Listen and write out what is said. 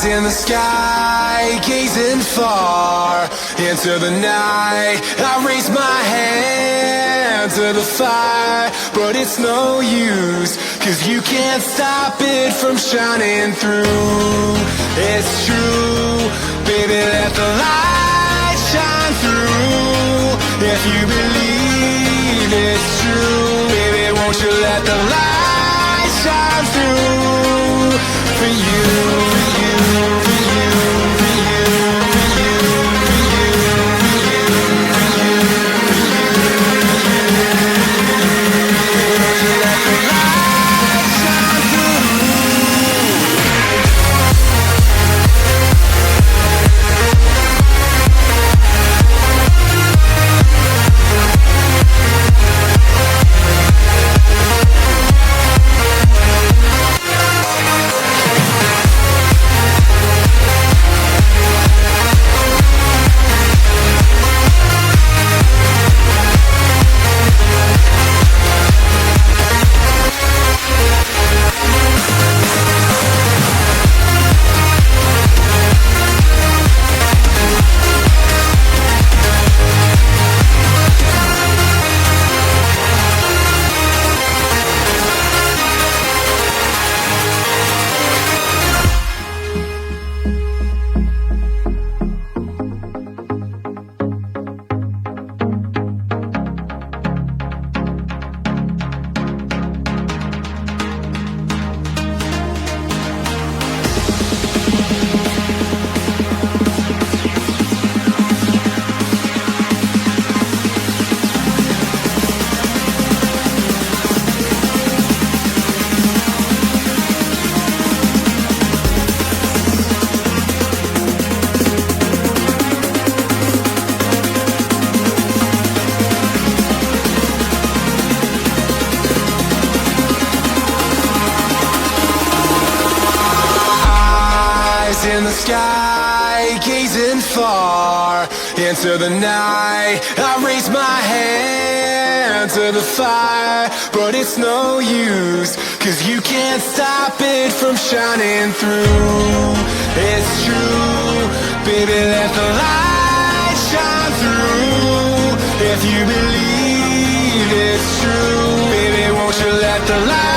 Eyes in the sky, gazing far into the night. I raise my hand to the fire, but it's no use, 'cause you can't stop it from shining through. It's true, baby, let the light shine through. If you believe it's true, baby, won't you let the light shine through for you, for you, for you, for you, for you, for you, for you, for you, for you, let the light shine through. In the sky, gazing far into the night. I raise my hand to the fire, but it's no use, 'cause you can't stop it from shining through. It's true, baby, let the light shine through. If you believe it's true, baby, won't you let the light